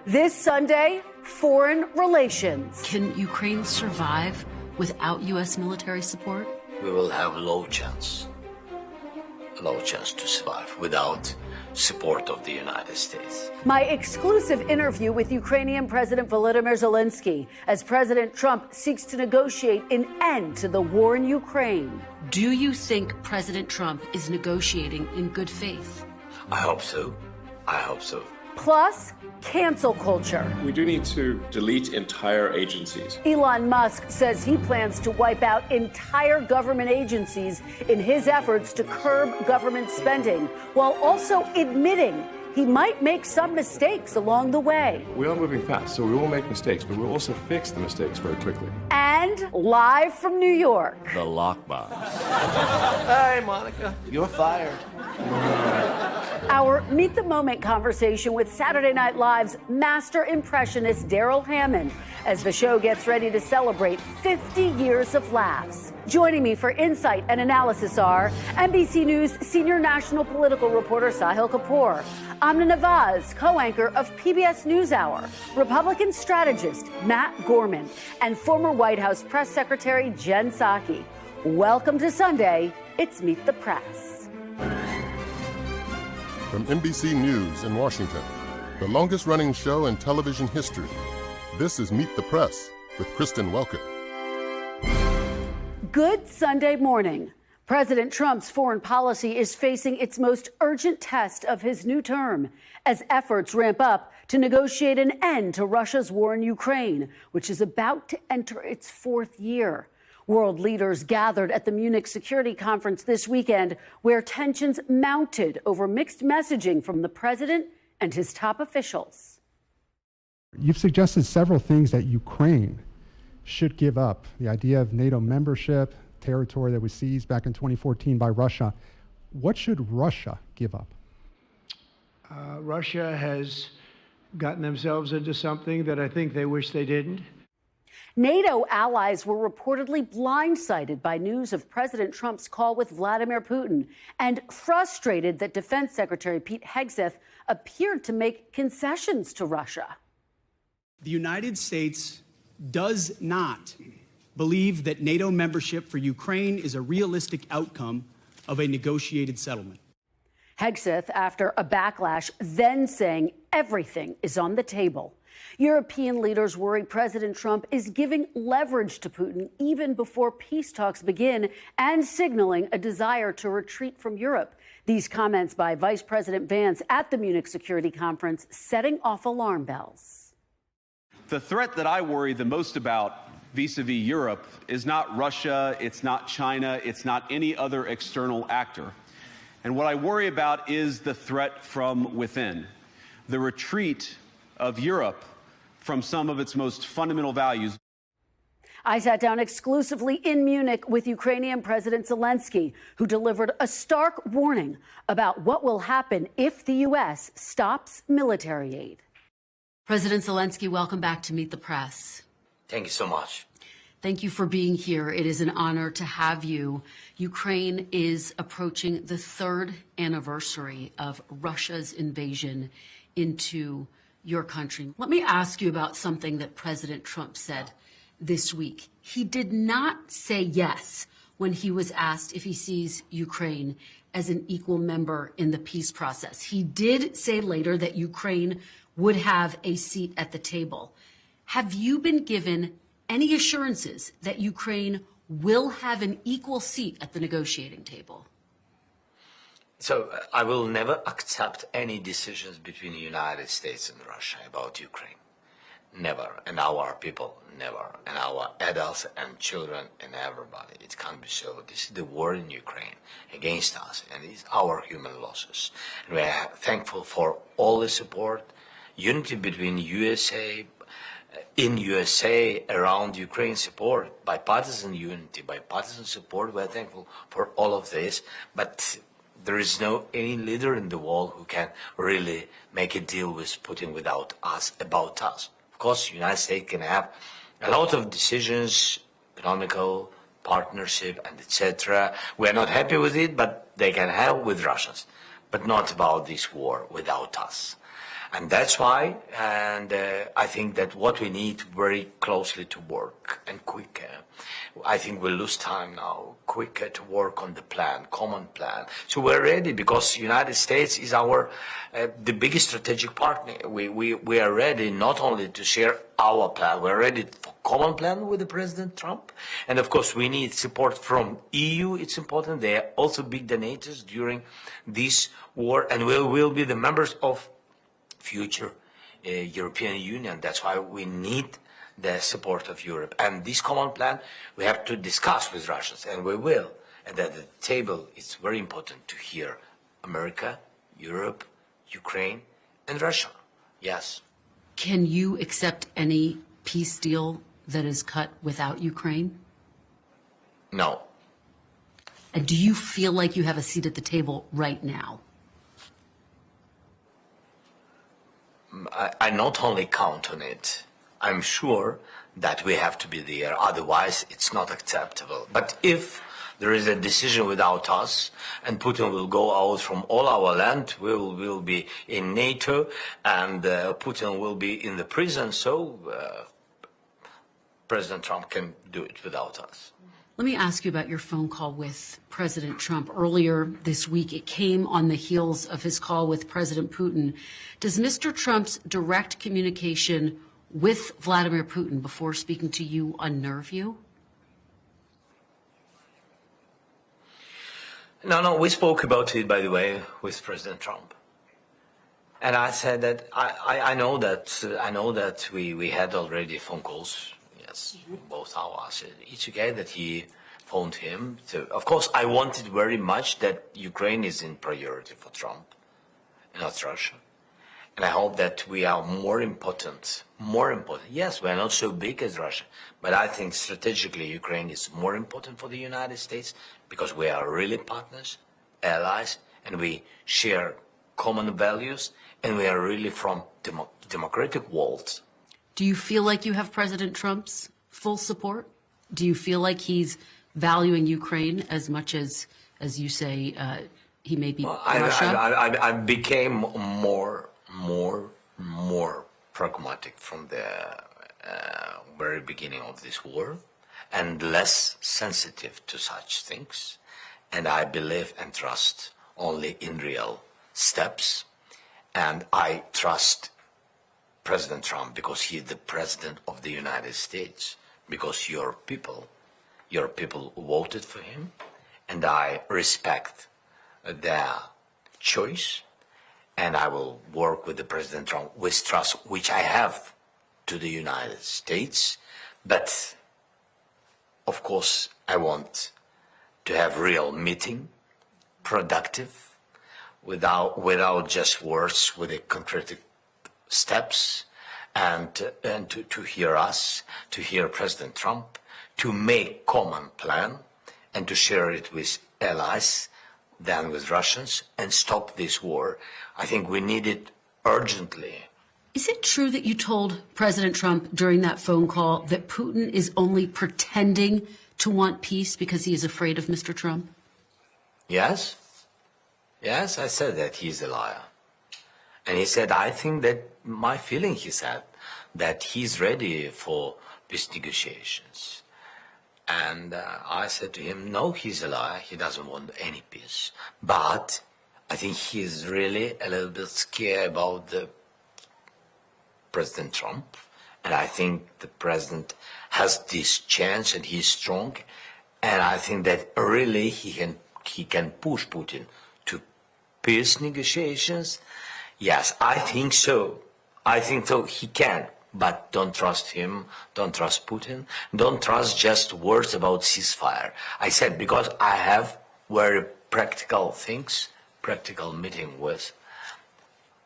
This Sunday, foreign relations. Can Ukraine survive without U.S. military support? We will have a low chance to survive without support of the United States. My exclusive interview with Ukrainian President Volodymyr Zelenskyy as President Trump seeks to negotiate an end to the war in Ukraine. Do you think President Trump is negotiating in good faith? I hope so. Plus, cancel culture. We do need to delete entire agencies. Elon Musk says he plans to wipe out entire government agencies in his efforts to curb government spending, while also admitting he might make some mistakes along the way. We are moving fast, so we will make mistakes, but we'll also fix the mistakes very quickly. And live from New York, the lockbox. Hey, Monica, you're fired. Our Meet the Moment conversation with Saturday Night Live's master impressionist Darrell Hammond as the show gets ready to celebrate 50 years of laughs. Joining me for insight and analysis are NBC News senior national political reporter Sahil Kapoor, Amna Nawaz, co-anchor of PBS NewsHour, Republican strategist Matt Gorman, and former White House press secretary Jen Psaki. Welcome to Sunday. It's Meet the Press. From NBC News in Washington, the longest-running show in television history, this is Meet the Press with Kristen Welker. Good Sunday morning. President Trump's foreign policy is facing its most urgent test of his new term as efforts ramp up to negotiate an end to Russia's war in Ukraine, which is about to enter its fourth year. World leaders gathered at the Munich Security Conference this weekend, where tensions mounted over mixed messaging from the president and his top officials. You've suggested several things that Ukraine should give up. The idea of NATO membership, territory that was seized back in 2014 by Russia. What should Russia give up? Russia has gotten themselves into something that I think they wish they didn't. NATO allies were reportedly blindsided by news of President Trump's call with Vladimir Putin and frustrated that Defense Secretary Pete Hegseth appeared to make concessions to Russia. The United States does not believe that NATO membership for Ukraine is a realistic outcome of a negotiated settlement. Hegseth, after a backlash, then saying everything is on the table. European leaders worry President Trump is giving leverage to Putin even before peace talks begin and signaling a desire to retreat from Europe. These comments by Vice President Vance at the Munich Security Conference setting off alarm bells. The threat that I worry the most about vis-a-vis Europe is not Russia, it's not China, it's not any other external actor. And what I worry about is the threat from within, the retreat of Europe from some of its most fundamental values. I sat down exclusively in Munich with Ukrainian President Zelenskyy, who delivered a stark warning about what will happen if the U.S. stops military aid. President Zelenskyy, welcome back to Meet the Press. Thank you so much. Thank you for being here. It is an honor to have you. Ukraine is approaching the third anniversary of Russia's invasion into your country. Let me ask you about something that President Trump said this week. He did not say yes when he was asked if he sees Ukraine as an equal member in the peace process. He did say later that Ukraine would have a seat at the table. Have you been given any assurances that Ukraine will have an equal seat at the negotiating table? So I will never accept any decisions between the United States and Russia about Ukraine. Never. And our people, never. And our adults and children and everybody. It can't be so. This is the war in Ukraine against us, and it's our human losses. And we are thankful for all the support, unity between USA, in USA, around Ukraine support, bipartisan unity, bipartisan support. We're thankful for all of this, but there is no any leader in the world who can really make a deal with Putin without us, about us. Of course, the United States can have a lot of decisions, economical, partnership, and etc. We're not happy with it, but they can have with Russians, but not about this war without us. And that's why, and I think that what we need very closely to work and quicker. I think we'll lose time now, quicker to work on the plan, common plan. So we're ready because the United States is our, the biggest strategic partner. We are ready not only to share our plan, we're ready for common plan with the President Trump. And of course we need support from EU, it's important. They are also big donors during this war, and we will be the members of future European Union. That's why we need the support of Europe. And this common plan we have to discuss with Russians, and we will. And at the table, it's very important to hear America, Europe, Ukraine, and Russia. Yes. Can you accept any peace deal that is cut without Ukraine? No. And do you feel like you have a seat at the table right now? I not only count on it, I'm sure that we have to be there, otherwise it's not acceptable. But if there is a decision without us, and Putin will go out from all our land, we will be in NATO, and Putin will be in the prison, so President Trump can do it without us. Let me ask you about your phone call with President Trump earlier this week. It came on the heels of his call with President Putin. Does Mr. Trump's direct communication with Vladimir Putin before speaking to you unnerve you? No, we spoke about it, by the way, with President Trump. And I said that I know that we had already phone calls. Yes, both of us. It's okay that he phoned him. So, of course, I wanted very much that Ukraine is in priority for Trump, not Russia. And I hope that we are more important. Yes, we are not so big as Russia, but I think strategically Ukraine is more important for the United States because we are really partners, allies, and we share common values, and we are really from democratic world. Do you feel like you have President Trump's full support? Do you feel like he's valuing Ukraine as much as you say, he may be Russia? I became more pragmatic from the very beginning of this war, and less sensitive to such things. And I believe and trust only in real steps. And I trust President Trump because he is the President of the United States, because your people voted for him, and I respect their choice, and I will work with the President Trump with trust, which I have to the United States. But of course, I want to have real meeting, productive, without just words, with the concrete steps, and to hear us, to hear President Trump, to make common plan, and to share it with allies, then with Russians, and stop this war. I think we need it urgently. Is it true that you told President Trump during that phone call that Putin is only pretending to want peace because he is afraid of Mr. Trump? Yes. Yes, I said that he's a liar. And he said, I think that my feeling, he said, that he's ready for peace negotiations. And I said to him, no, he's a liar. He doesn't want any peace. But I think he's really a little bit scared about the President Trump. And I think the president has this chance, and he's strong. And I think that really he can push Putin to peace negotiations. Yes, I think so. I think so. He can. But don't trust him, don't trust Putin, don't trust just words about ceasefire. I said, because I have very practical things, practical meeting with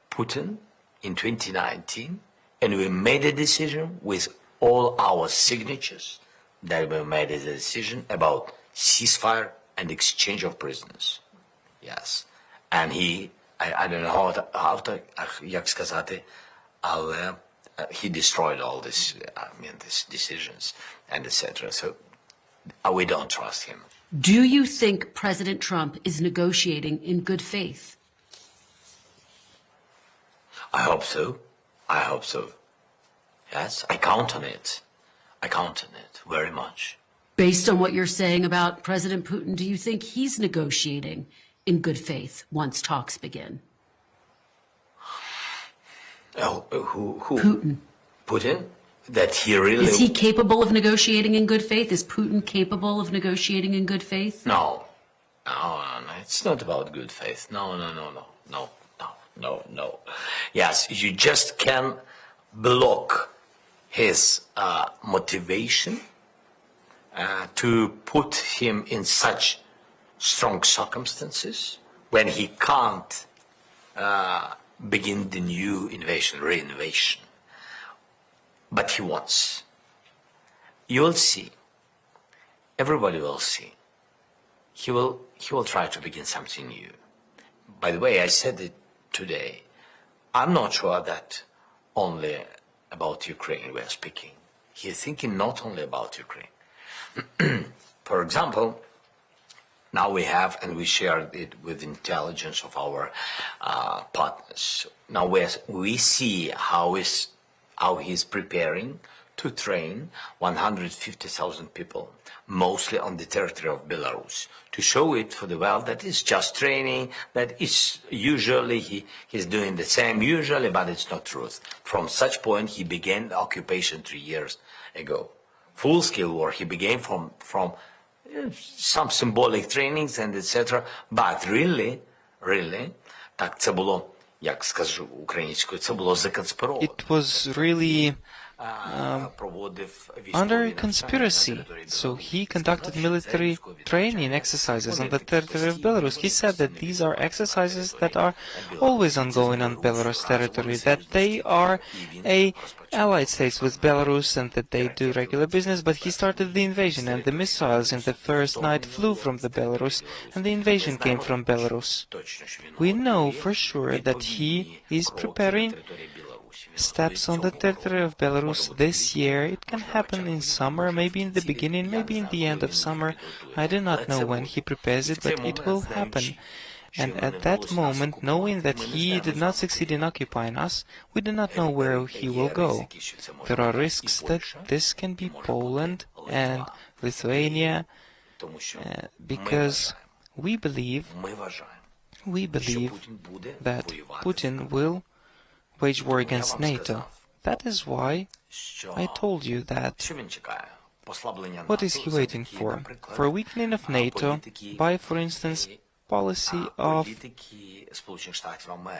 Putin in 2019, and we made a decision with all our signatures that we made a decision about ceasefire and exchange of prisoners. Yes. And I don't know how to, як сказати, але he destroyed all this, these decisions and etc. So we don't trust him. Do you think President Trump is negotiating in good faith? I hope so. I hope so. Yes, I count on it. I count on it very much. Based on what you're saying about President Putin, do you think he's negotiating in good faith once talks begin? Oh, who? Putin. Putin? That he really... Is he capable of negotiating in good faith? Is Putin capable of negotiating in good faith? No. No, it's not about good faith. No. Yes, you just can block his motivation to put him in such strong circumstances when he can't begin the new reinvasion. But he wants. You will see. Everybody will see. He will try to begin something new. By the way, I said it today. I'm not sure that only about Ukraine we are speaking. He's thinking not only about Ukraine. For example, now we have, and we shared it with intelligence of our partners. Now we see how he's preparing to train 150,000 people, mostly on the territory of Belarus, to show it for the world that it's just training, that is usually he's doing the same usually, but it's not truth. From such point, he began the occupation 3 years ago. Full-scale war, he began from some symbolic trainings and etc. But really, так це було, як скажу українською, це було законспіровано. It was really under conspiracy. So he conducted military training exercises on the territory of Belarus. He said that these are exercises that are always ongoing on Belarus territory, that they are allied states with Belarus and that they do regular business, but he started the invasion and the missiles in the first night flew from the Belarus and the invasion came from Belarus. We know for sure that he is preparing steps on the territory of Belarus this year. It can happen in summer, maybe in the beginning, maybe in the end of summer. I do not know when he prepares it, but it will happen. And at that moment, knowing that he did not succeed in occupying us, we do not know where he will go. There are risks that this can be Poland and Lithuania, because we believe that Putin will wage war against NATO. That is why I told you that. What is he waiting for? For a weakening of NATO by, for instance, policy of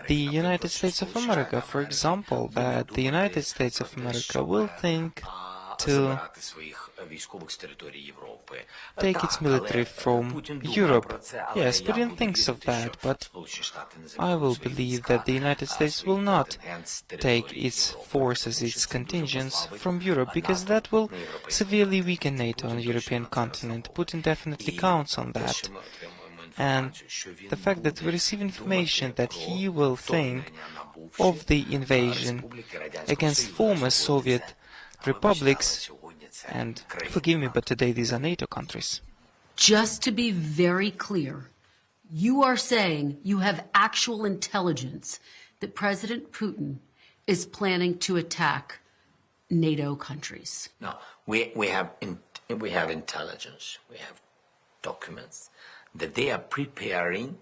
the United States of America. For example, that the United States of America will think to take its military from Europe. Yes, Putin thinks of that, but I will believe that the United States will not take its forces, its contingents from Europe, because that will severely weaken NATO on the European continent. Putin definitely counts on that. And the fact that we receive information that he will think of the invasion against former Soviet republics, and forgive me, but today these are NATO countries. Just to be very clear, you are saying you have actual intelligence that President Putin is planning to attack NATO countries. No, we have intelligence, we have documents that they are preparing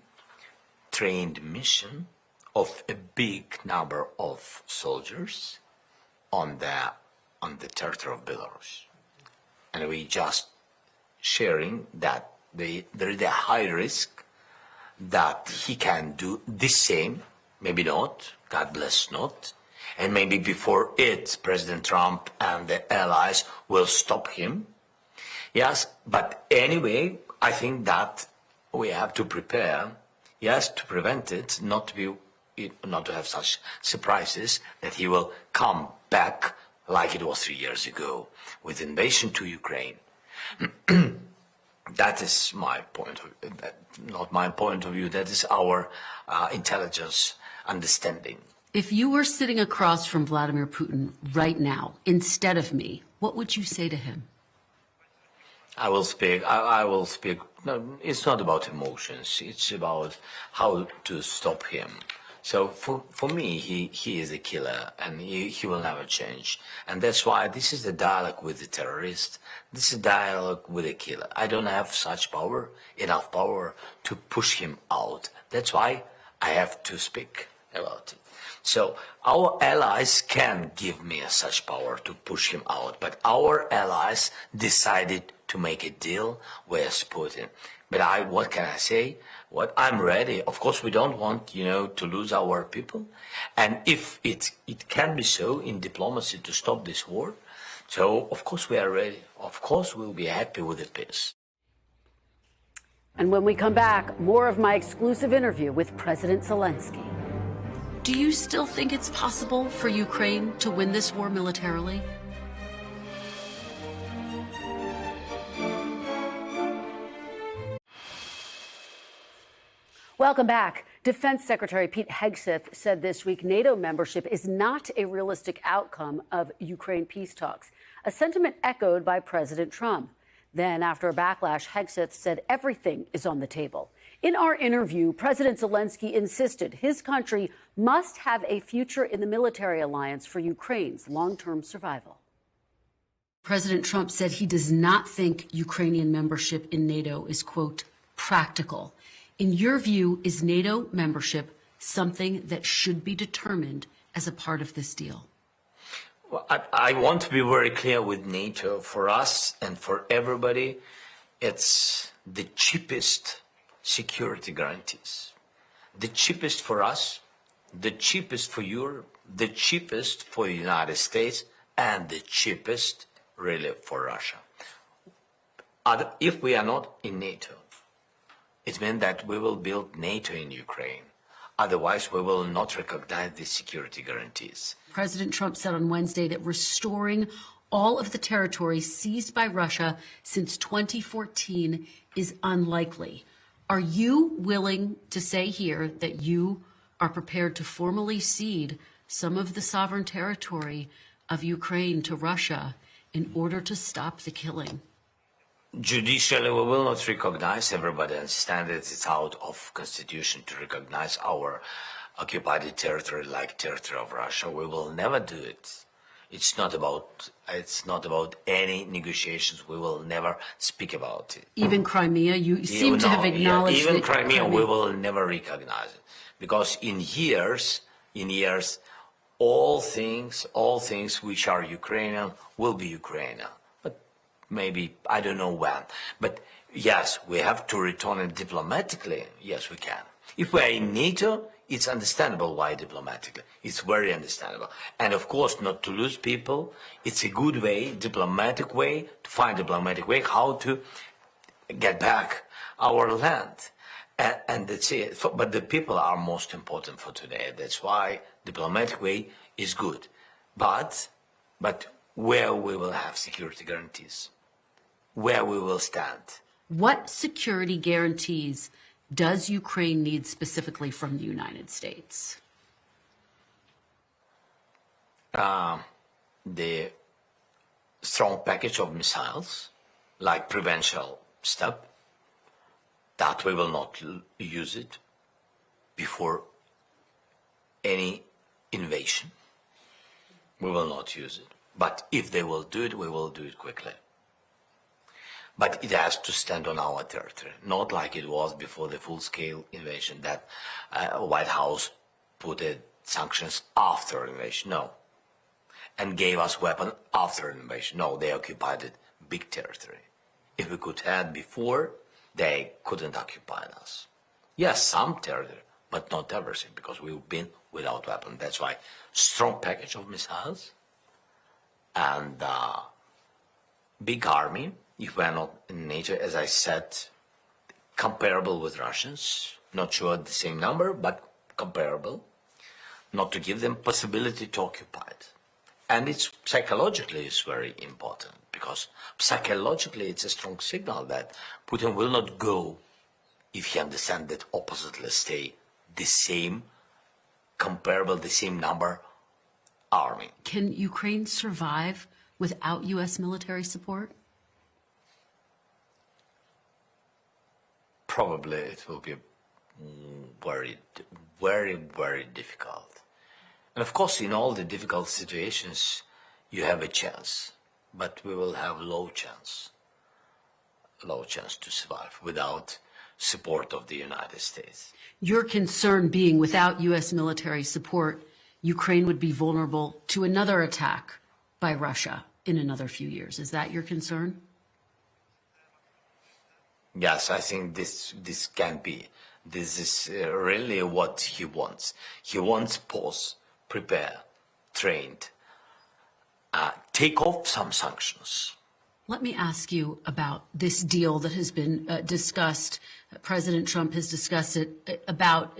trained mission of a big number of soldiers on the territory of Belarus. And we just sharing that there is a high risk that he can do the same, maybe not, God bless not, and maybe before it, President Trump and the allies will stop him. Yes, but anyway, I think that we have to prepare, yes, to prevent it, not to have such surprises that he will come back like it was 3 years ago with invasion to Ukraine. That is my point of view, not my point of view, that is our intelligence understanding. If you were sitting across from Vladimir Putin right now, instead of me, what would you say to him? I will speak, no, it's not about emotions, it's about how to stop him, So for me, he is a killer, and he will never change. And that's why this is the dialogue with the terrorist. This is a dialogue with a killer. I don't have such power, enough power to push him out. That's why I have to speak about it. So our allies can give me such power to push him out, but our allies decided to make a deal with Putin. But what can I say? What I'm ready. Of course, we don't want, to lose our people. And if it can be so in diplomacy to stop this war, so of course we are ready. Of course, we'll be happy with the peace. And when we come back, more of my exclusive interview with President Zelenskyy. Do you still think it's possible for Ukraine to win this war militarily? Welcome back. Defense Secretary Pete Hegseth said this week NATO membership is not a realistic outcome of Ukraine peace talks, a sentiment echoed by President Trump. Then, after a backlash, Hegseth said everything is on the table. In our interview, President Zelenskyy insisted his country must have a future in the military alliance for Ukraine's long-term survival. President Trump said he does not think Ukrainian membership in NATO is, quote, practical. In your view, is NATO membership something that should be determined as a part of this deal? Well, I want to be very clear with NATO. For us and for everybody, it's the cheapest security guarantees. The cheapest for us, the cheapest for Europe, the cheapest for the United States, and the cheapest really for Russia. If we are not in NATO, it means that we will build NATO in Ukraine. Otherwise, we will not recognize the security guarantees. President Trump said on Wednesday that restoring all of the territory seized by Russia since 2014 is unlikely. Are you willing to say here that you are prepared to formally cede some of the sovereign territory of Ukraine to Russia in order to stop the killing? Judicially, we will not recognize. Everybody understands that it's out of constitution to recognize our occupied territory like territory of Russia. We will never do it. It's not about any negotiations. We will never speak about it. Even Crimea, you seem to have acknowledged even that Crimea, we will never recognize it, because in years, all things which are Ukrainian will be Ukrainian. Maybe, I don't know when. But yes, we have to return it diplomatically. Yes, we can. If we are in NATO, it's understandable why diplomatically. It's very understandable. And of course, not to lose people. It's a good way, diplomatic way, to find diplomatic way how to get back our land. And that's it. But the people are most important for today. That's why diplomatic way is good. But where we will have security guarantees, where we will stand. What security guarantees does Ukraine need specifically from the United States? The strong package of missiles, like prevention step, that we will not use it before any invasion. We will not use it. But if they will do it, we will do it quickly. But it has to stand on our territory, not like it was before the full-scale invasion that White House put sanctions after invasion. No. And gave us weapons after invasion. No, they occupied big territory. If we could have before, they couldn't occupy us. Yes, some territory, but not everything, because we've been without weapons. That's why strong package of missiles and big army. If we're not in NATO, as I said, comparable with Russians, not sure the same number, but comparable, not to give them possibility to occupy it. And it's psychologically it's very important, because psychologically it's a strong signal that Putin will not go if he understands that oppositely stay the same, comparable, the same number army. Can Ukraine survive without U.S. military support? Probably it will be very, very, very difficult. And of course, in all the difficult situations, you have a chance, but we will have low chance to survive without support of the United States. Your concern being without U.S. military support, Ukraine would be vulnerable to another attack by Russia in another few years. Is that your concern? Yes, I think this can be. This is really what he wants. He wants pause, prepare, trained, take off some sanctions. Let me ask you about this deal that has been discussed. President Trump has discussed it about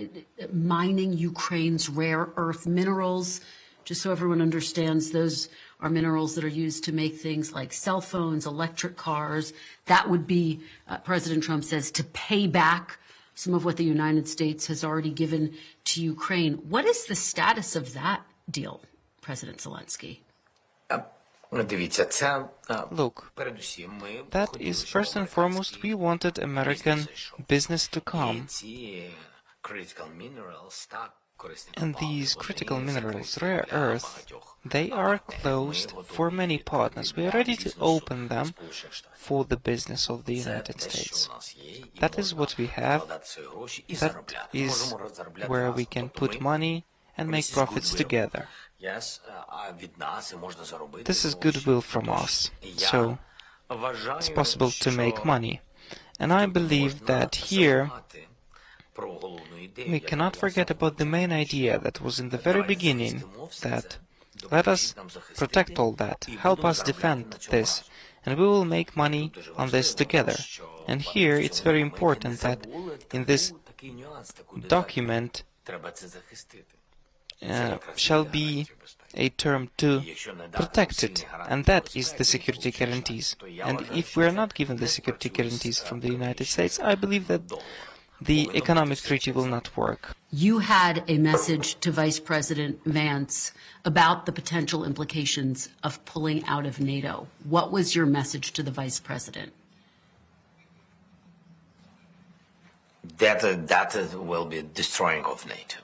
mining Ukraine's rare earth minerals. Just so everyone understands, those are minerals that are used to make things like cell phones, electric cars. That would be, President Trump says, to pay back some of what the United States has already given to Ukraine. What is the status of that deal, President Zelenskyy? Look, that is first and foremost, we wanted American business to come. And these critical minerals, rare earth, they are closed for many partners. We are ready to open them for the business of the United States. That is what we have. That is where we can put money and make profits together. This is goodwill from us, so it's possible to make money. And I believe that here we cannot forget about the main idea that was in the very beginning, that let us protect all that, help us defend this, and we will make money on this together. And here it's very important that in this document shall be a term to protect it, and that is the security guarantees. And if we are not given the security guarantees from the United States, I believe that the economic treaty will not work. You had a message to Vice President Vance about the potential implications of pulling out of NATO. What was your message to the Vice President? That will be destroying of NATO.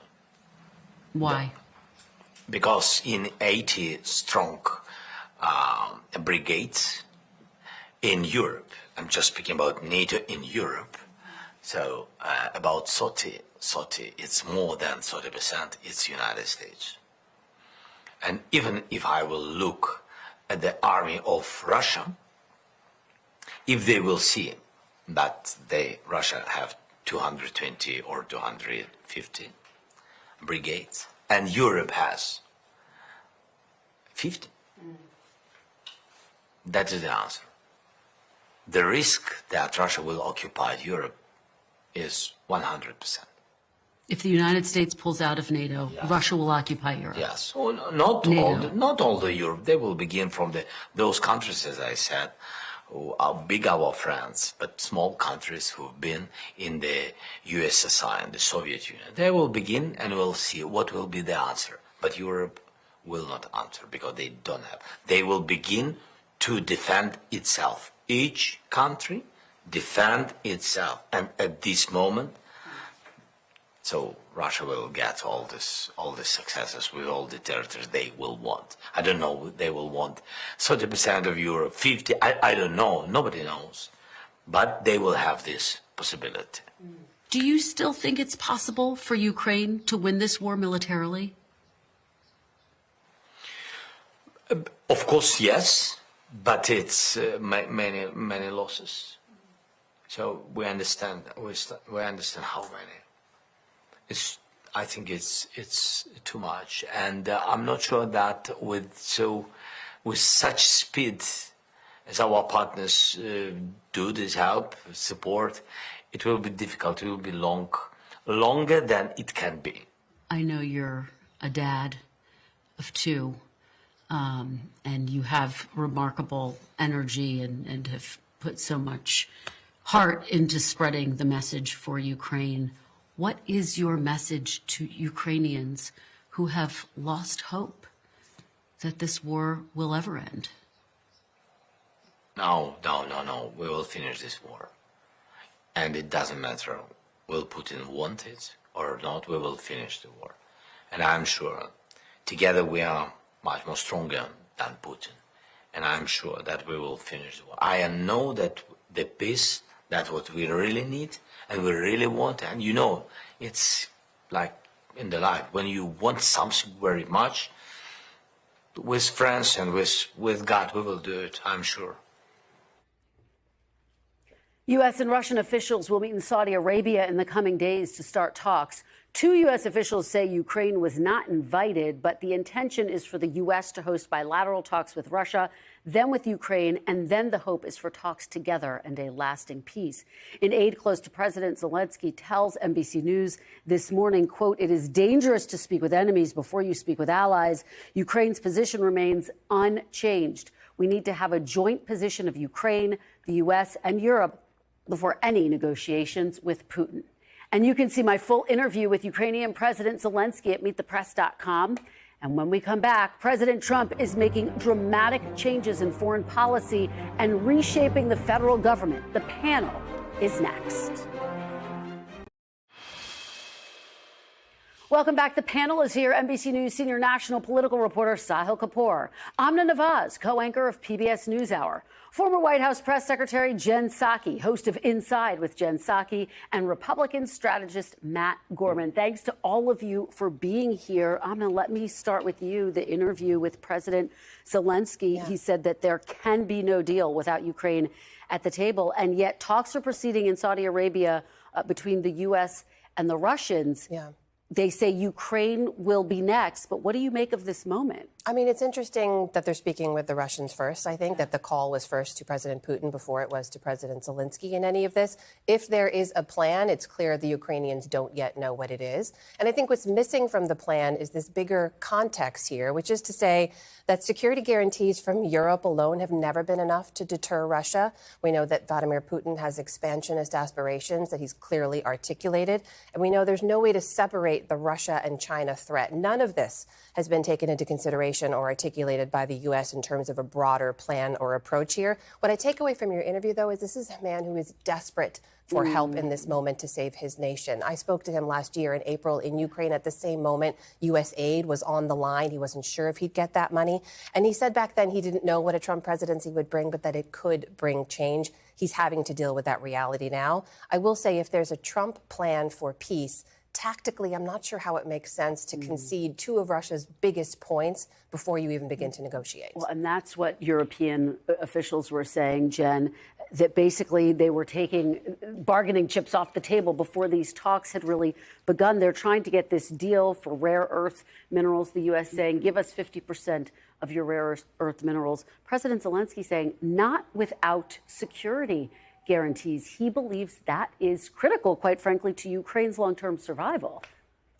Why? Because in 80 strong brigades in Europe, I'm just speaking about NATO in Europe, so about 30, it's more than 30%, it's United States. And even if I will look at the army of Russia, if they will see that Russia have 220 or 250 brigades, and Europe has 50. That is the answer. The risk that Russia will occupy Europe is 100%. If the United States pulls out of NATO, yes, Russia will occupy Europe. Yes, well, not all the Europe. They will begin from those countries, as I said, who are big our friends, but small countries who've been in the USSR and the Soviet Union. They will begin and we'll see what will be the answer. But Europe will not answer because they don't have. They will begin to defend itself. Each country defend itself. And at this moment, so Russia will get all the successes with all the territories they will want. I don't know, they will want 30% of Europe, 50, I don't know, nobody knows. But they will have this possibility. Do you still think it's possible for Ukraine to win this war militarily? Of course, yes, but it's many losses. So we understand how many. I think it's too much, and I'm not sure that with such speed as our partners do this help, support, it will be difficult. It will be longer than it can be. I know you're a dad of two, and you have remarkable energy and have put so much heart into spreading the message for Ukraine. What is your message to Ukrainians who have lost hope that this war will ever end? No. We will finish this war. And it doesn't matter will Putin want it or not, we will finish the war. And I'm sure together we are much more stronger than Putin. And I'm sure that we will finish the war. I know that the peace, that's what we really need and we really want. And you know, it's like in the life, when you want something very much, with friends and with God, we will do it, I'm sure. U.S. and Russian officials will meet in Saudi Arabia in the coming days to start talks. 2 U.S. officials say Ukraine was not invited, but the intention is for the U.S. to host bilateral talks with Russia, then with Ukraine, and then the hope is for talks together and a lasting peace. An aide close to President Zelenskyy tells NBC News this morning, quote, "It is dangerous to speak with enemies before you speak with allies. Ukraine's position remains unchanged. We need to have a joint position of Ukraine, the U.S., and Europe before any negotiations with Putin." And you can see my full interview with Ukrainian President Zelenskyy at meetthepress.com. And when we come back, President Trump is making dramatic changes in foreign policy and reshaping the federal government. The panel is next. Welcome back. The panel is here. NBC News senior national political reporter Sahil Kapoor, Amna Nawaz, co-anchor of PBS NewsHour, former White House press secretary Jen Psaki, host of Inside with Jen Psaki, and Republican strategist Matt Gorman. Thanks to all of you for being here. Amna, let me start with you. The interview with President Zelenskyy, he said that there can be no deal without Ukraine at the table, and yet talks are proceeding in Saudi Arabia between the U.S. and the Russians. They say Ukraine will be next, but what do you make of this moment? I mean, it's interesting that they're speaking with the Russians first. I think that the call was first to President Putin before it was to President Zelenskyy in any of this. If there is a plan, it's clear the Ukrainians don't yet know what it is. And I think what's missing from the plan is this bigger context here, which is to say that security guarantees from Europe alone have never been enough to deter Russia. We know that Vladimir Putin has expansionist aspirations that he's clearly articulated. And we know there's no way to separate the Russia and China threat. None of this has been taken into consideration or articulated by the U.S. in terms of a broader plan or approach here. What I take away from your interview, though, is this is a man who is desperate for help in this moment to save his nation. I spoke to him last year in April in Ukraine. At the same moment, U.S. aid was on the line. He wasn't sure if he'd get that money. And he said back then he didn't know what a Trump presidency would bring, but that it could bring change. He's having to deal with that reality now. I will say if there's a Trump plan for peace, tactically, I'm not sure how it makes sense to concede two of Russia's biggest points before you even begin to negotiate. Well, and that's what European officials were saying, Jen, that basically they were taking bargaining chips off the table before these talks had really begun. They're trying to get this deal for rare earth minerals, the U.S. saying, give us 50% of your rare earth minerals. President Zelenskyy saying, not without security guarantees. He believes that is critical, quite frankly, to Ukraine's long-term survival.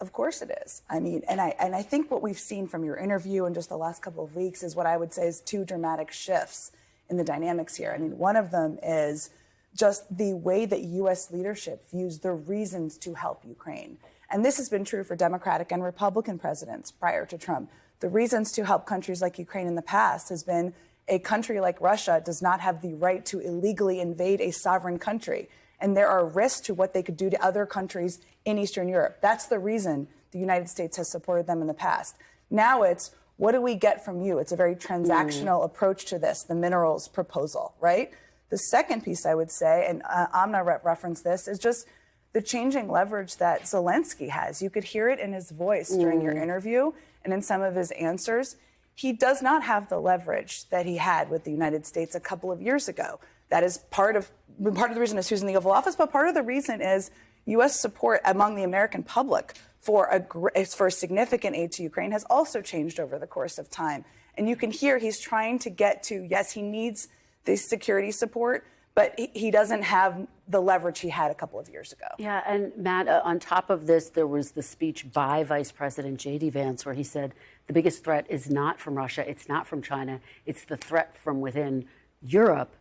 Of course it is. I mean, and I think what we've seen from your interview in just the last couple of weeks is what I would say is two dramatic shifts in the dynamics here. I mean, one of them is just the way that U.S. leadership views the reasons to help Ukraine. And this has been true for Democratic and Republican presidents prior to Trump. The reasons to help countries like Ukraine in the past has been a country like Russia does not have the right to illegally invade a sovereign country. And there are risks to what they could do to other countries in Eastern Europe. That's the reason the United States has supported them in the past. Now it's, what do we get from you? It's a very transactional approach to this, the minerals proposal, right? The second piece I would say, and Amna referenced this, is just the changing leverage that Zelenskyy has. You could hear it in his voice during your interview and in some of his answers. He does not have the leverage that he had with the United States a couple of years ago. That is part of the reason is Susan the Oval Office, but part of the reason is U.S. support among the American public for significant aid to Ukraine has also changed over the course of time. And you can hear he's trying to get to, yes, he needs this security support, but he doesn't have the leverage he had a couple of years ago. Yeah, and Matt, on top of this, there was the speech by Vice President J.D. Vance where he said the biggest threat is not from Russia, it's not from China, it's the threat from within Europe,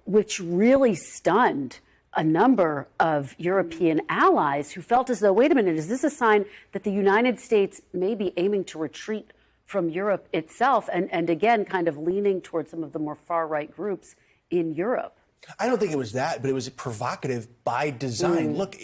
which really stunned a number of European allies who felt as though, wait a minute, is this a sign that the United States may be aiming to retreat from Europe itself and again, kind of leaning towards some of the more far-right groups in Europe? I don't think it was that, but it was provocative by design. Look,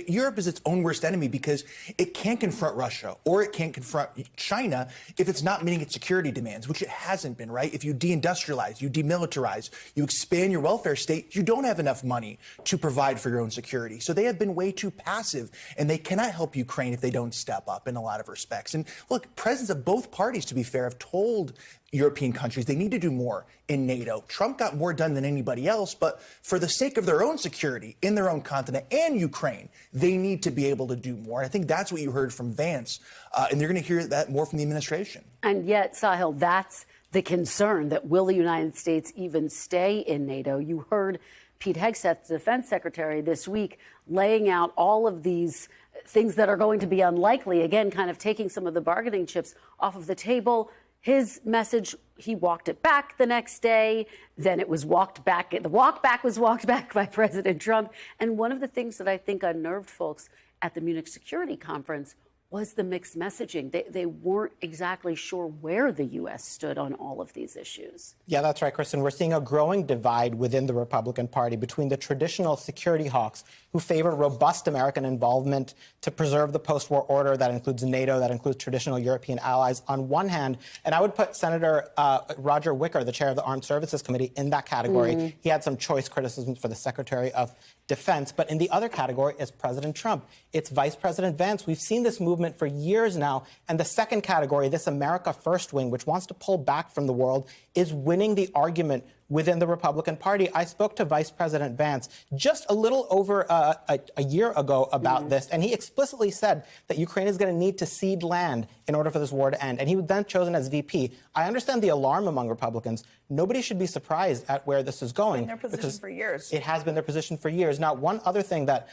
Europe is its own worst enemy because it can't confront Russia or it can't confront China if it's not meeting its security demands, which it hasn't been, right? If you deindustrialize, you demilitarize, you expand your welfare state, you don't have enough money to provide for your own security. So they have been way too passive, and they cannot help Ukraine if they don't step up in a lot of respects. And look, presidents of both parties, to be fair, have told European countries they need to do more in NATO. Trump got more done than anybody else, but for the sake of their own security in their own continent and Ukraine, they need to be able to do more. I think that's what you heard from Vance, and you're going to hear that more from the administration. And yet, Sahil, that's the concern, that will the United States even stay in NATO? You heard Pete Hegseth, the defense secretary, this week laying out all of these things that are going to be unlikely, again, kind of taking some of the bargaining chips off of the table. His message, he walked it back the next day. Then it was walked back. The walk back was walked back by President Trump. And one of the things that I think unnerved folks at the Munich Security Conference was the mixed messaging. They weren't exactly sure where the U.S. stood on all of these issues. Yeah, that's right, Kristen. We're seeing a growing divide within the Republican Party between the traditional security hawks who favor robust American involvement to preserve the post-war order that includes NATO, that includes traditional European allies on one hand. And I would put Senator Roger Wicker, the chair of the Armed Services Committee, in that category. He had some choice criticisms for the Secretary of Defense. But in the other category is President Trump. It's Vice President Vance. We've seen this movement for years now. And the second category, this America First wing, which wants to pull back from the world, is winning the argument within the Republican Party. I spoke to Vice President Vance just a little over a year ago about this, and he explicitly said that Ukraine is going to need to cede land in order for this war to end, and he was then chosen as VP. I understand the alarm among Republicans. Nobody should be surprised at where this is going. It's been their position for years. It has been their position for years. Now, one other thing that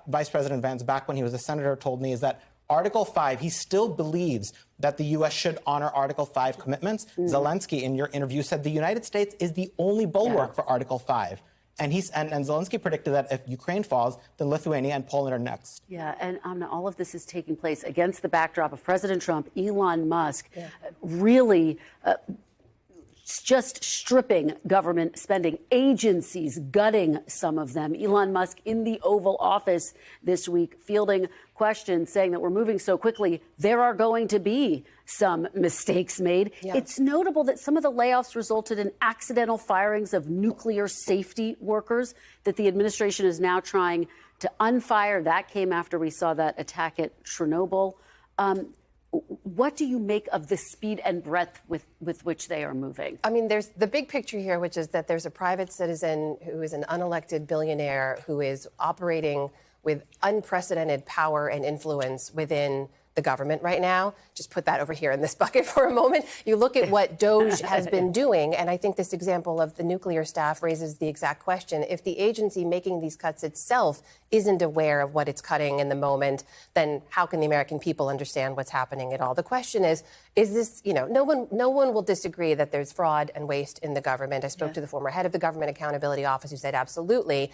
Vice President Vance, back when he was a senator, told me is that Article 5, he still believes that the U.S. should honor Article 5 commitments. Zelenskyy, in your interview, said the United States is the only bulwark for Article 5. And Zelenskyy predicted that if Ukraine falls, then Lithuania and Poland are next. Yeah, and all of this is taking place against the backdrop of President Trump, Elon Musk, really just stripping government spending, agencies gutting some of them. Elon Musk in the Oval Office this week fielding questions saying that we're moving so quickly, there are going to be some mistakes made. It's notable that some of the layoffs resulted in accidental firings of nuclear safety workers that the administration is now trying to unfire. That came after we saw that attack at Chernobyl. What do you make of the speed and breadth with which they are moving? I mean, there's the big picture here, which is that there's a private citizen who is an unelected billionaire who is operating with unprecedented power and influence within the government right now. Just put that over here in this bucket for a moment. You look at what DOGE has been doing, and I think this example of the nuclear staff raises the exact question. If the agency making these cuts itself isn't aware of what it's cutting in the moment, then how can the American people understand what's happening at all? The question is this, no one will disagree that there's fraud and waste in the government. I spoke to the former head of the Government Accountability Office who said absolutely.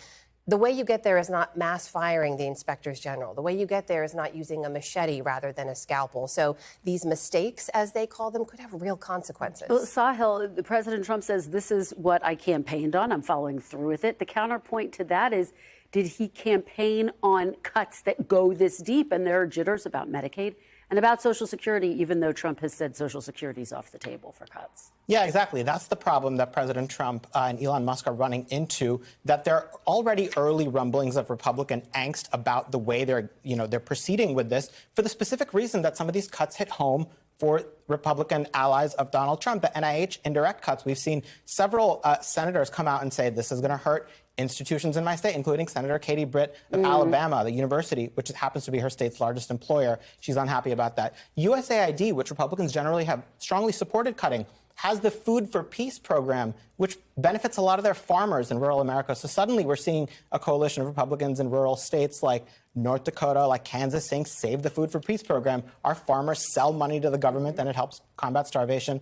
The way you get there is not mass firing the inspectors general. The way you get there is not using a machete rather than a scalpel. So these mistakes, as they call them, could have real consequences. Well, Sahil, President Trump says this is what I campaigned on. I'm following through with it. The counterpoint to that is, did he campaign on cuts that go this deep? And there are jitters about Medicaid and about Social Security, even though Trump has said Social Security is off the table for cuts. Yeah, exactly. That's the problem that President Trump and Elon Musk are running into, that there are already early rumblings of Republican angst about the way they're proceeding with this, for the specific reason that some of these cuts hit home for Republican allies of Donald Trump. The NIH indirect cuts, we've seen several senators come out and say this is going to hurt institutions in my state, including Senator Katie Britt of Alabama, the university, which happens to be her state's largest employer. She's unhappy about that. USAID, which Republicans generally have strongly supported cutting, has the Food for Peace program, which benefits a lot of their farmers in rural America. So suddenly we're seeing a coalition of Republicans in rural states like North Dakota, like Kansas, saying, save the Food for Peace program. Our farmers sell money to the government, and it helps combat starvation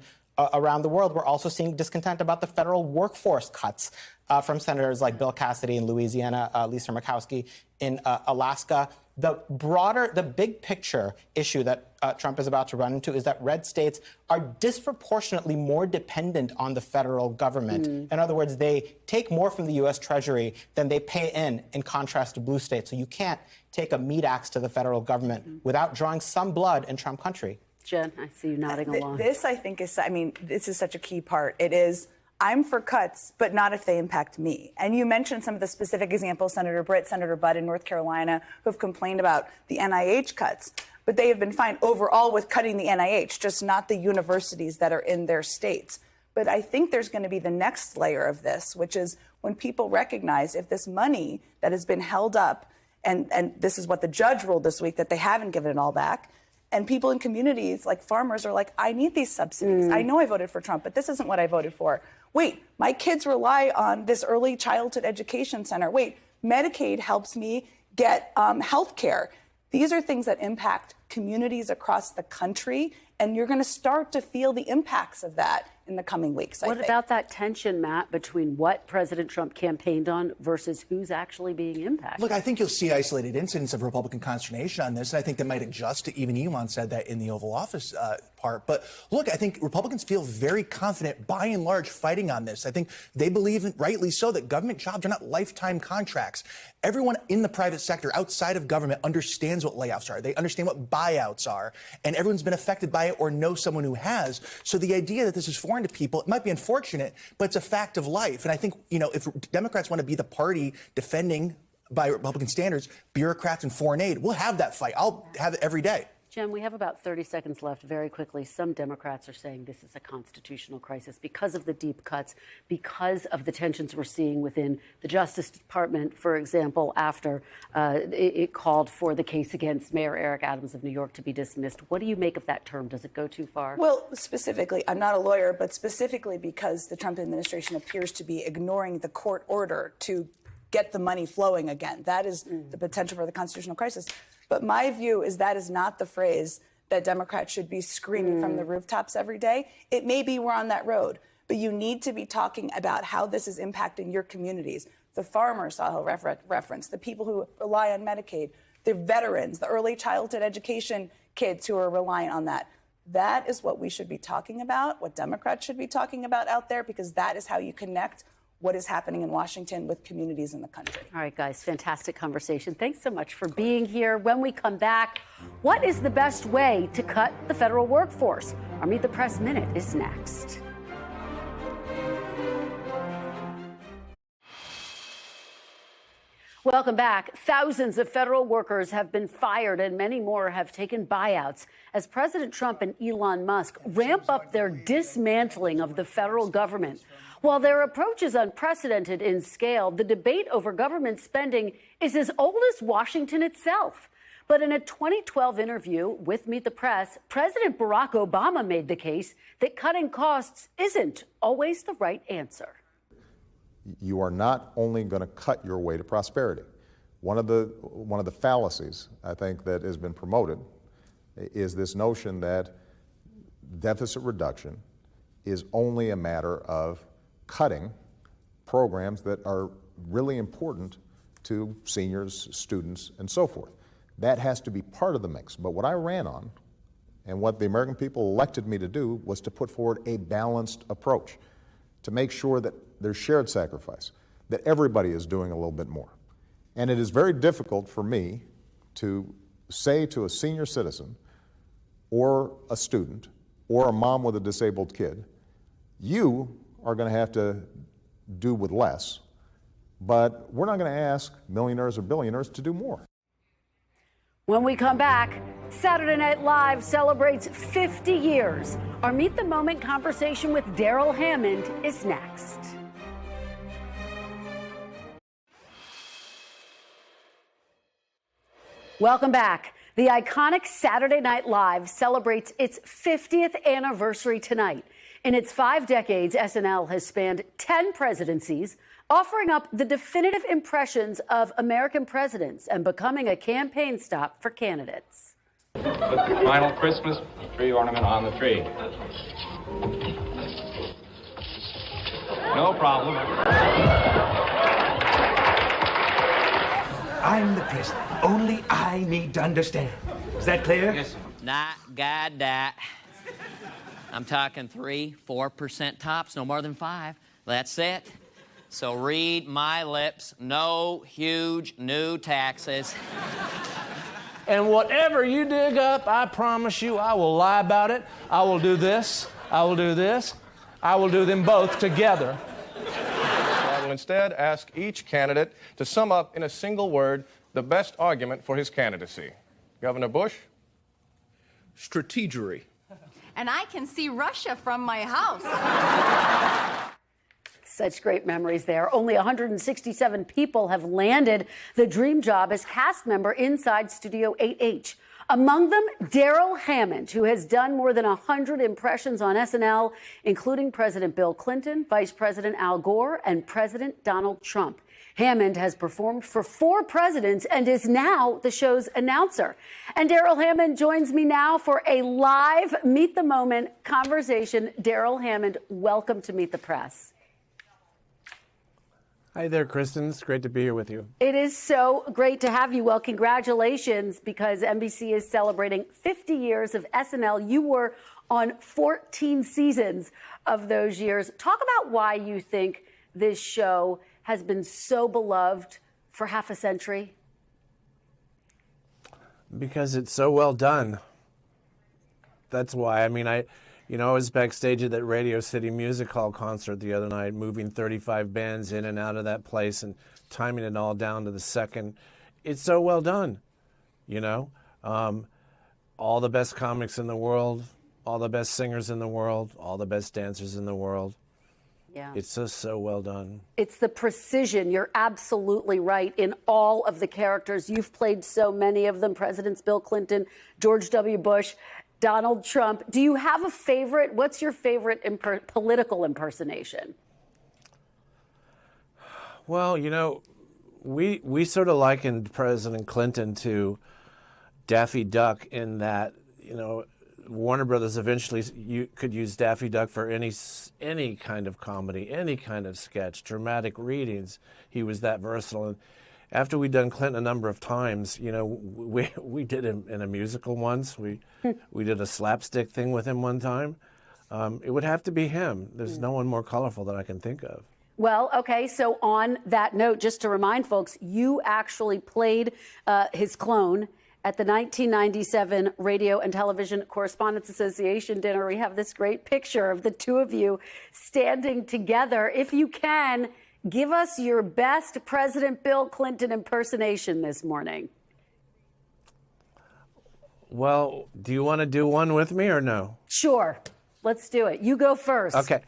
around the world. We're also seeing discontent about the federal workforce cuts from senators like Bill Cassidy in Louisiana, Lisa Murkowski in Alaska. The big picture issue that Trump is about to run into is that red states are disproportionately more dependent on the federal government. In other words, they take more from the U.S. Treasury than they pay in contrast to blue states. So you can't take a meat axe to the federal government without drawing some blood in Trump country. Jen, I see you nodding along. This, I think, this is such a key part. It is, I'm for cuts, but not if they impact me. And you mentioned some of the specific examples, Senator Britt, Senator Budd in North Carolina, who have complained about the NIH cuts. But they have been fine overall with cutting the NIH, just not the universities that are in their states. But I think there's going to be the next layer of this, which is when people recognize if this money that has been held up, and this is what the judge ruled this week, that they haven't given it all back, and people in communities like farmers are like, I need these subsidies. I know I voted for Trump, but this isn't what I voted for. Wait, my kids rely on this early childhood education center. Wait, Medicaid helps me get health care. These are things that impact communities across the country, and you're going to start to feel the impacts of that in the coming weeks, I think. What about that tension, Matt, between what President Trump campaigned on versus who's actually being impacted? Look, I think you'll see isolated incidents of Republican consternation on this, and I think that might adjust. Even Elon said that in the Oval Office part. But look, I think Republicans feel very confident, by and large, fighting on this. I think they believe, rightly so, that government jobs are not lifetime contracts. Everyone in the private sector outside of government understands what layoffs are. They understand what buyouts are, and everyone's been affected by it or knows someone who has. So the idea that this is foreign to people, it might be unfortunate, but it's a fact of life. And I think, if Democrats want to be the party defending, by Republican standards, bureaucrats and foreign aid, we'll have that fight. I'll have it every day. Jen, we have about 30 seconds left. Very quickly, some Democrats are saying this is a constitutional crisis because of the deep cuts, because of the tensions we're seeing within the Justice Department, for example, after it called for the case against Mayor Eric Adams of New York to be dismissed. What do you make of that term? Does it go too far? Well, specifically, I'm not a lawyer, but specifically because the Trump administration appears to be ignoring the court order to get the money flowing again. That is the potential for the constitutional crisis. But my view is that is not the phrase that Democrats should be screaming from the rooftops every day. It may be we're on that road, but you need to be talking about how this is impacting your communities. The farmers Sahil referenced, the people who rely on Medicaid, the veterans, the early childhood education kids who are reliant on that. That is what we should be talking about, what Democrats should be talking about out there, because that is how you connect what is happening in Washington with communities in the country. All right, guys, fantastic conversation. Thanks so much for being here. When we come back, what is the best way to cut the federal workforce? Our Meet the Press Minute is next. Welcome back. Thousands of federal workers have been fired and many more have taken buyouts as President Trump and Elon Musk ramp up their dismantling of the federal government. While their approach is unprecedented in scale, the debate over government spending is as old as Washington itself. But in a 2012 interview with Meet the Press, President Barack Obama made the case that cutting costs isn't always the right answer. You are not only going to cut your way to prosperity. One of the fallacies, I think, that has been promoted is this notion that deficit reduction is only a matter of cutting programs that are really important to seniors, students, and so forth. That has to be part of the mix. But what I ran on, and what the American people elected me to do, was to put forward a balanced approach, to make sure that there's shared sacrifice, that everybody is doing a little bit more. And it is very difficult for me to say to a senior citizen or a student or a mom with a disabled kid, you are going to have to do with less, but we're not going to ask millionaires or billionaires to do more. When we come back, Saturday Night Live celebrates 50 years. Our Meet the Moment conversation with Darrell Hammond is next. Welcome back. The iconic Saturday Night Live celebrates its 50th anniversary tonight. In its 5 decades, SNL has spanned 10 presidencies, offering up the definitive impressions of American presidents and becoming a campaign stop for candidates. Put the final Christmas tree ornament on the tree. No problem. I'm the Chris. Only I need to understand. Is that clear? Yes, sir. Not got that. I'm talking 3-4% tops, no more than 5. That's it. So read my lips. No huge new taxes. And whatever you dig up, I promise you, I will lie about it. I will do this. I will do this. I will do them both together. I will instead ask each candidate to sum up in a single word the best argument for his candidacy. Governor Bush? Strategery. And I can see Russia from my house. Such great memories there. Only 167 people have landed the dream job as cast member inside Studio 8H. Among them, Darrell Hammond, who has done more than 100 impressions on SNL, including President Bill Clinton, Vice President Al Gore, and President Donald Trump. Hammond has performed for 4 presidents and is now the show's announcer. And Darrell Hammond joins me now for a live Meet the Moment conversation. Darrell Hammond, welcome to Meet the Press. Hi there, Kristen. It's great to be here with you. It is so great to have you. Well, congratulations, because NBC is celebrating 50 years of SNL. You were on 14 seasons of those years. Talk about why you think this show has been so beloved for half a century. Because it's so well done. That's why. I mean, I was backstage at that Radio City Music Hall concert the other night, moving 35 bands in and out of that place and timing it all down to the second. It's so well done, all the best comics in the world, all the best singers in the world, all the best dancers in the world. Yeah. It's just so well done. It's the precision. You're absolutely right in all of the characters. You've played so many of them, Presidents Bill Clinton, George W. Bush, Donald Trump. Do you have a favorite? What's your favorite political impersonation? Well, we sort of likened President Clinton to Daffy Duck in that, Warner Brothers eventually could use Daffy Duck for any kind of comedy, any kind of sketch, dramatic readings. He was that versatile. And after we'd done Clinton a number of times, we did him in a musical once. We did a slapstick thing with him one time. It would have to be him. There's no one more colorful that I can think of. Well, okay, so on that note, just to remind folks, you actually played his clone at the 1997 Radio and Television Correspondents Association dinner. We have this great picture of the two of you standing together. If you can, give us your best President Bill Clinton impersonation this morning. Well, do you want to do one with me or no? Sure. Let's do it. You go first. Okay.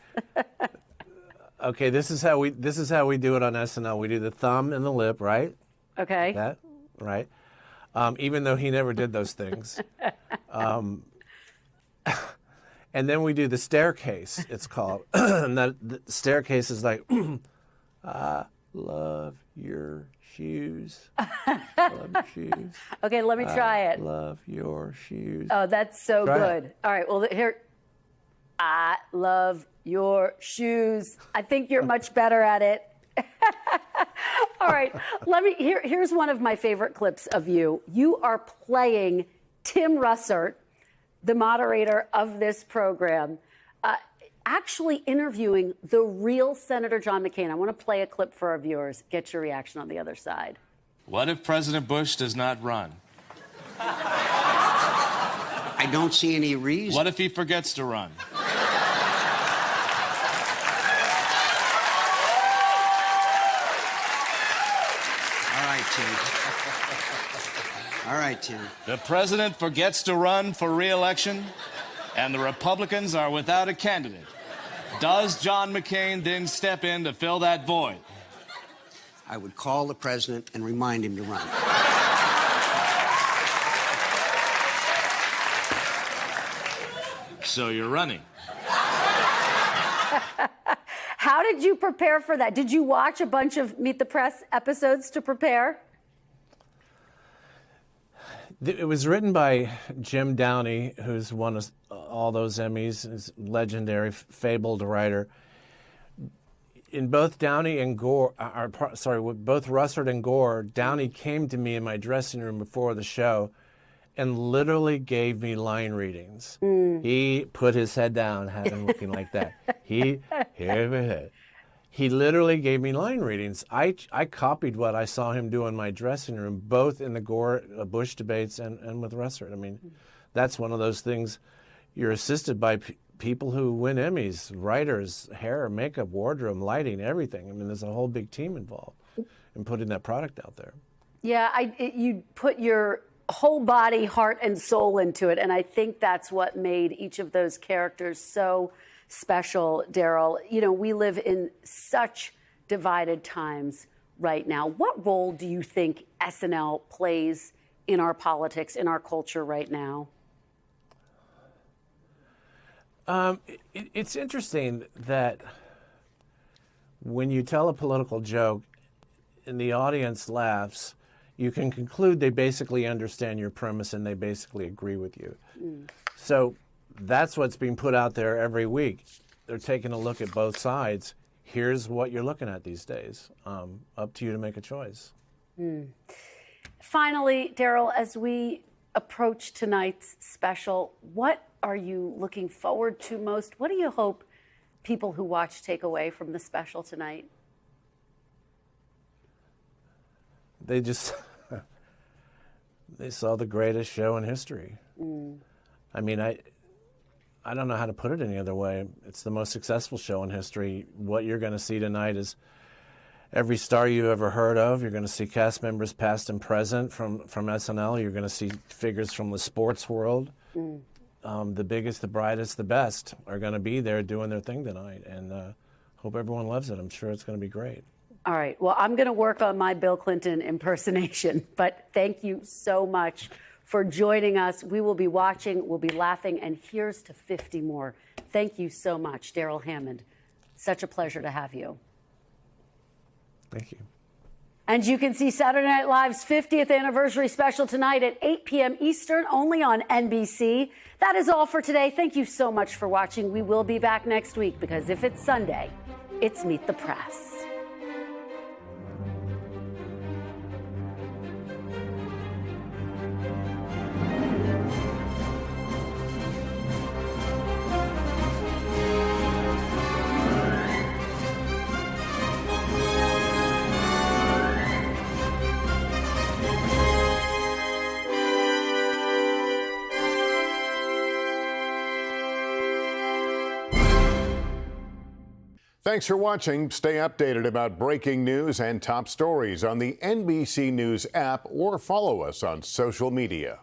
Okay, this is how we do it on SNL. We do the thumb and the lip, right? Okay. That, right? Even though he never did those things. And then we do the staircase, it's called. And the staircase is like, I love your shoes. Love your shoes. Okay, let me try it. Love your shoes. Oh, that's so Try good. it. All right, well, here. I love your shoes. I think you're much better at it. All right, here's one of my favorite clips of you. You are playing Tim Russert, the moderator of this program, actually interviewing the real Senator John McCain. I want to play a clip for our viewers. Get your reaction on the other side. What if President Bush does not run? I don't see any reason. What if he forgets to run? All right, Tim. The president forgets to run for re-election, and the Republicans are without a candidate. Does John McCain then step in to fill that void? I would call the president and remind him to run. So you're running. How did you prepare for that? Did you watch a bunch of Meet the Press episodes to prepare? It was written by Jim Downey, who's won all those Emmys, is legendary, fabled writer. in both Downey and Gore, with both Russert and Gore, Downey came to me in my dressing room before the show and literally gave me line readings. He put his head down, had him looking like that. He literally gave me line readings. I copied what I saw him do in my dressing room, both in the Gore Bush debates and with Russert. I mean, that's one of those things. You're assisted by people who win Emmys, writers, hair, makeup, wardrobe, lighting, everything. I mean, there's a whole big team involved in putting that product out there. Yeah, you put your whole body, heart, and soul into it, and I think that's what made each of those characters so special, Darrell. You know, we live in such divided times right now. What role do you think SNL plays in our politics, in our culture right now? It's interesting that when you tell a political joke and the audience laughs, you can conclude they basically understand your premise and they basically agree with you. So that's what's being put out there every week. They're taking a look at both sides. Here's what you're looking at these days. Up to you to make a choice. Finally, Darrell, as we approach tonight's special, what are you looking forward to most? What do you hope people who watch take away from the special tonight? They saw the greatest show in history. I mean, I don't know how to put it any other way. It's the most successful show in history. What you're going to see tonight is every star you ever heard of. You're going to see cast members past and present from SNL. You're going to see figures from the sports world. The biggest, the brightest, the best are going to be there doing their thing tonight. And hope everyone loves it. I'm sure it's going to be great. All right. Well, I'm going to work on my Bill Clinton impersonation. But thank you so much for joining us. We will be watching, we'll be laughing, and here's to 50 more. Thank you so much, Darrell Hammond. Such a pleasure to have you. Thank you. And you can see Saturday Night Live's 50th anniversary special tonight at 8 p.m. Eastern, only on NBC. That is all for today. Thank you so much for watching. We will be back next week because if it's Sunday, it's Meet the Press. Thanks for watching. Stay updated about breaking news and top stories on the NBC News app or follow us on social media.